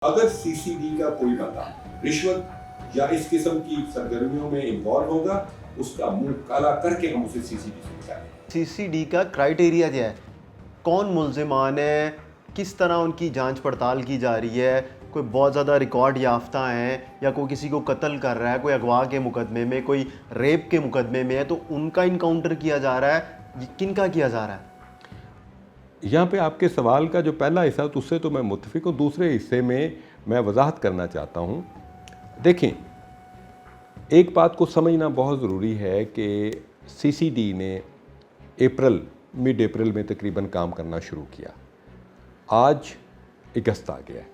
अगर सीसीडी का कोई बंदा रिश्वत या इस किस्म की सरगर्मियों में इन्वॉल्व होगा, उसका मुंह काला करके हम उसे सीसीडी से निकालेंगे। सीसीडी का क्राइटेरिया क्या है? कौन मुल्जिमान है, किस तरह उनकी जांच पड़ताल की जा रही है, कोई बहुत ज़्यादा रिकॉर्ड याफ्ता हैं या कोई किसी को कत्ल कर रहा है, कोई अगवा के मुकदमे में, कोई रेप के मुकदमे में है, तो उनका इनकाउंटर किया जा रहा है, किन का किया जा रहा है? यहाँ पे आपके सवाल का जो पहला हिस्सा तो उससे तो मैं मुत्तफिक हूँ, दूसरे हिस्से में मैं वजाहत करना चाहता हूँ। देखें, एक बात को समझना बहुत ज़रूरी है कि सीसीडी ने मिड अप्रैल में तकरीबन काम करना शुरू किया। आज अगस्त आ गया है।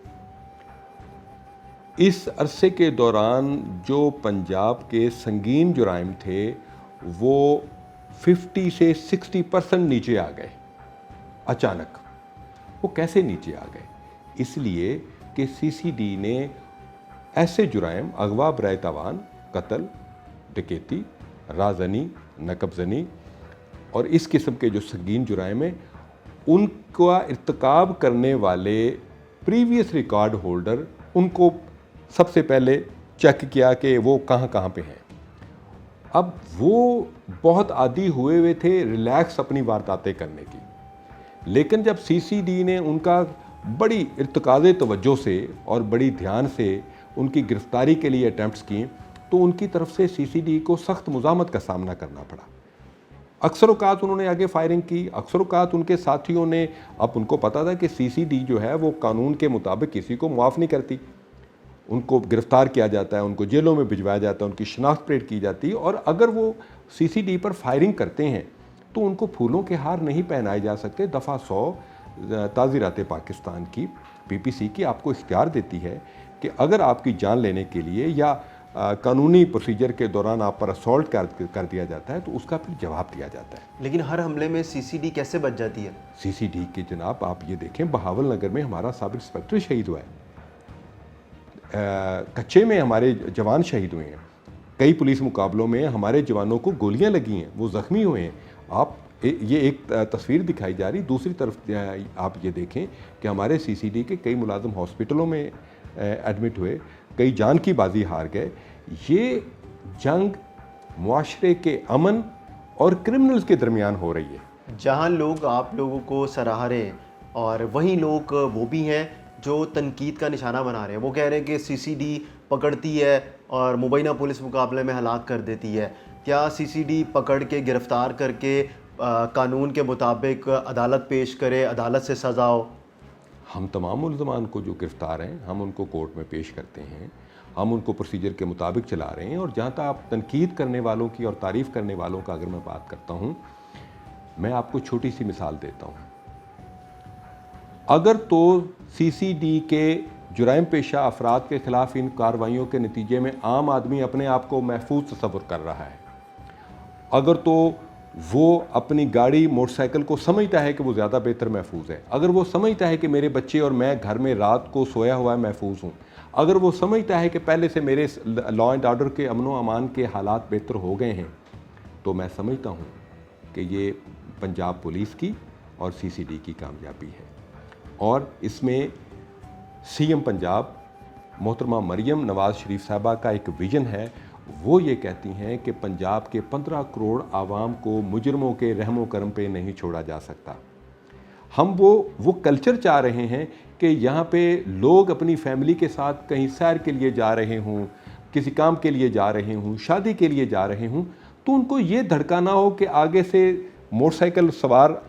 इस अरसे के दौरान जो पंजाब के संगीन जुराइम थे वो 50 से 60% नीचे आ गए अचानक। वो कैसे नीचे आ गए? इसलिए कि सीसीडी ने ऐसे जुराइम, अगवा बराए तावान, कत्ल, डकैती, राजनी, नकबजनी और इस किस्म के जो संगीन जुराइम हैं, उनका इर्तिकाब करने वाले प्रीवियस रिकॉर्ड होल्डर, उनको सबसे पहले चेक किया कि वो कहाँ कहाँ पे हैं। अब वो बहुत आदी हुए थे रिलैक्स अपनी वारदातें करने की, लेकिन जब सीसीडी ने उनका बड़ी इर्तिकाज़े तवज्जो से और बड़ी ध्यान से उनकी गिरफ्तारी के लिए अटैम्प्ट्स की, तो उनकी तरफ से सीसीडी को सख्त मुज़ामत का सामना करना पड़ा। अक्सर औक़ात उन्होंने आगे फायरिंग की, अक्सर औक़ात उनके साथियों ने, अब उनको पता था कि सीसीडी जो है वो कानून के मुताबिक किसी को माफ़ नहीं करती। उनको गिरफ़्तार किया जाता है, उनको जेलों में भिजवाया जाता है, उनकी शनाख्त परेड की जाती है, और अगर वो सीसीडी पर फायरिंग करते हैं तो उनको फूलों के हार नहीं पहनाए जा सकते। दफ़ा 100 ताज़ीरात पाकिस्तान की, पीपीसी की, आपको इख्तियार देती है कि अगर आपकी जान लेने के लिए या कानूनी प्रोसीजर के दौरान आप पर असॉल्ट कर दिया जाता है तो उसका फिर जवाब दिया जाता है। लेकिन हर हमले में सीसीडी कैसे बच जाती है? सीसीडी के जनाब आप ये देखें, बहावल नगर में हमारा सब इंस्पेक्टर शहीद हुआ है, कच्चे में हमारे जवान शहीद हुए हैं, कई पुलिस मुकाबलों में हमारे जवानों को गोलियां लगी हैं, वो ज़ख्मी हुए हैं। आप ये एक तस्वीर दिखाई जा रही, दूसरी तरफ आप ये देखें कि हमारे सीसीडी के कई मुलाजिम हॉस्पिटलों में एडमिट हुए, कई जान की बाजी हार गए। ये जंग मुआशरे के अमन और क्रिमिनल्स के दरमियान हो रही है। जहाँ लोग आप लोगों को सराह रहे हैं और वहीं लोग वो भी हैं जो तनकीद का निशाना बना रहे हैं। वो कह रहे हैं कि सीसीडी पकड़ती है और मुबैना पुलिस मुकाबले में हलाक कर देती है। क्या सीसीडी पकड़ के गिरफ़्तार करके कानून के मुताबिक अदालत पेश करे, अदालत से सज़ा हो? हम तमाम मुल्ज़मान को जो गिरफ़्तार हैं हम उनको कोर्ट में पेश करते हैं, हम उनको प्रोसीजर के मुताबिक चला रहे हैं। और जहाँ तक आप तनकीद करने वालों की और तारीफ़ करने वालों का अगर मैं बात करता हूँ, मैं आपको छोटी सी मिसाल देता हूँ। अगर तो सीसीडी के जुराइम पेशा अफराद के ख़िलाफ़ इन कार्रवाइयों के नतीजे में आम आदमी अपने आप को महफूज तस्वुर कर रहा है, अगर तो वो अपनी गाड़ी मोटरसाइकिल को समझता है कि वो ज़्यादा बेहतर महफूज है, अगर वो समझता है कि मेरे बच्चे और मैं घर में रात को सोया हुआ है महफूज हूँ, अगर वो समझता है कि पहले से मेरे लॉ एंड ऑर्डर के अमन व अमान के हालात बेहतर हो गए हैं, तो मैं समझता हूँ कि ये पंजाब पुलिस की और सीसीडी की कामयाबी है। और इसमें सीएम पंजाब मोहतरमा मरियम नवाज़ शरीफ साहबा का एक विज़न है। वो ये कहती हैं कि पंजाब के 15 करोड़ आवाम को मुजरमों के रहमो करम पे नहीं छोड़ा जा सकता। हम वो कल्चर चाह रहे हैं कि यहाँ पे लोग अपनी फैमिली के साथ कहीं सैर के लिए जा रहे हों, किसी काम के लिए जा रहे हों, शादी के लिए जा रहे हों, तो उनको ये धड़का ना हो कि आगे से मोटरसाइकिल सवार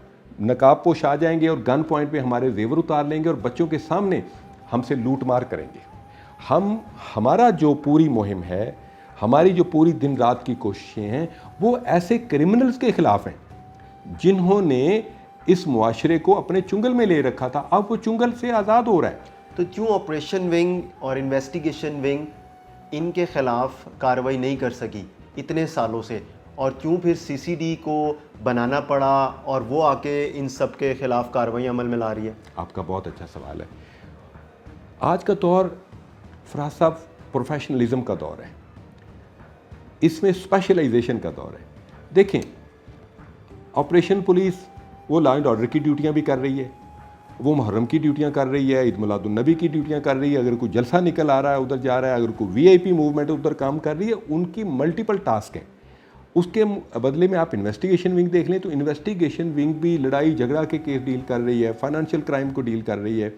नकाब पोश आ जाएंगे और गन पॉइंट पे हमारे जेवर उतार लेंगे और बच्चों के सामने हमसे लूट मार करेंगे। हमारा जो पूरी मुहिम है, हमारी जो पूरी दिन रात की कोशिशें हैं, वो ऐसे क्रिमिनल्स के ख़िलाफ़ हैं जिन्होंने इस मुआशरे को अपने चुंगल में ले रखा था। अब वो चुंगल से आज़ाद हो रहा है। तो क्यों ऑपरेशन विंग और इन्वेस्टिगेशन विंग इनके ख़िलाफ़ कार्रवाई नहीं कर सकी इतने सालों से, और क्यों फिर सीसीडी को बनाना पड़ा और वो आके इन सब के ख़िलाफ़ कार्रवाई अमल में ला रही है? आपका बहुत अच्छा सवाल है। आज का दौर फराज साहब प्रोफेशनलिज्म का दौर है, इसमें स्पेशलाइजेशन का दौर है। देखें, ऑपरेशन पुलिस वो लॉ एंड ऑर्डर की ड्यूटियां भी कर रही है, वो मुहर्रम की ड्यूटियां कर रही है, ईद मिलादुन्नबी की ड्यूटियां कर रही है, अगर कोई जलसा निकल आ रहा है उधर जा रहा है, अगर कोई वीआईपी मूवमेंट उधर काम कर रही है, उनकी मल्टीपल टास्क हैं। उसके बदले में आप इन्वेस्टिगेशन विंग देख लें तो इन्वेस्टिगेशन विंग भी लड़ाई झगड़ा के केस डील कर रही है, फाइनेंशियल क्राइम को डील कर रही है,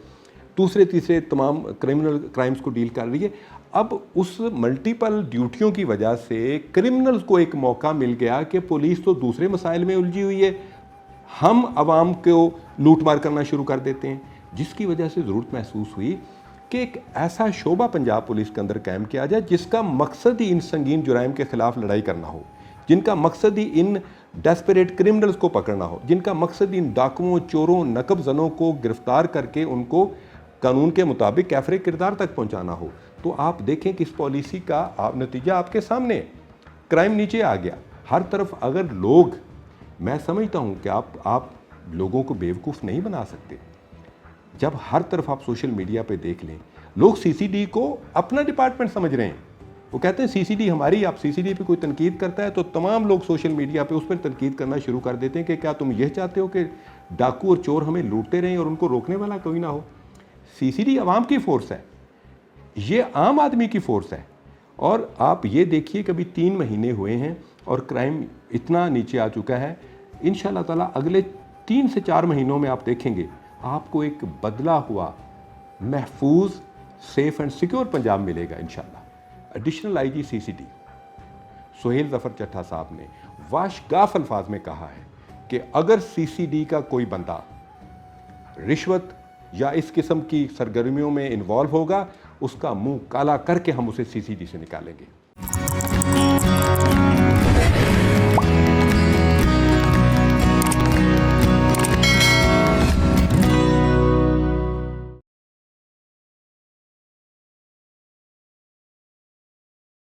दूसरे तीसरे तमाम क्रिमिनल क्राइम्स को डील कर रही है। अब उस मल्टीपल ड्यूटियों की वजह से क्रिमिनल्स को एक मौका मिल गया कि पुलिस तो दूसरे मसाइल में उलझी हुई है, हम आवाम को लूट मार करना शुरू कर देते हैं, जिसकी वजह से ज़रूरत महसूस हुई कि एक ऐसा शोबा पंजाब पुलिस के अंदर कायम किया जाए जिसका मकसद ही इन संगीन जुराइम के ख़िलाफ़ लड़ाई करना हो, जिनका मकसद ही इन डेस्परेट क्रिमिनल्स को पकड़ना हो, जिनका मकसद इन डाकुओं, चोरों, नकब जनों को गिरफ्तार करके उनको कानून के मुताबिक कैफरे किरदार तक पहुंचाना हो। तो आप देखें कि इस पॉलिसी का नतीजा आपके सामने है। क्राइम नीचे आ गया हर तरफ। अगर लोग, मैं समझता हूं कि आप लोगों को बेवकूफ़ नहीं बना सकते। जब हर तरफ आप सोशल मीडिया पे देख लें, लोग सीसीडी को अपना डिपार्टमेंट समझ रहे हैं। वो कहते हैं सीसीडी हमारी, आप सीसीडी पे कोई तनकीद करता है तो तमाम लोग सोशल मीडिया पे उस पर तनकीद करना शुरू कर देते हैं कि क्या तुम यह चाहते हो कि डाकू और चोर हमें लूटते रहें और उनको रोकने वाला कोई ना हो। सीसीडी आवाम की फ़ोर्स है, ये आम आदमी की फ़ोर्स है। और आप ये देखिए कि अभी 3 महीने हुए हैं और क्राइम इतना नीचे आ चुका है। इंशाअल्लाह ताला अगले 3 से 4 महीनों में आप देखेंगे आपको एक बदला हुआ महफूज, सेफ एंड सिक्योर पंजाब मिलेगा इंशाअल्लाह। Additional IG CCD Suhail Zafar Chatha साहब ने वाशगाफ अल्फाज में कहा है कि अगर सीसीडी का कोई बंदा रिश्वत या इस किस्म की सरगर्मियों में इन्वॉल्व होगा, उसका मुंह काला करके हम उसे सीसीडी से निकालेंगे।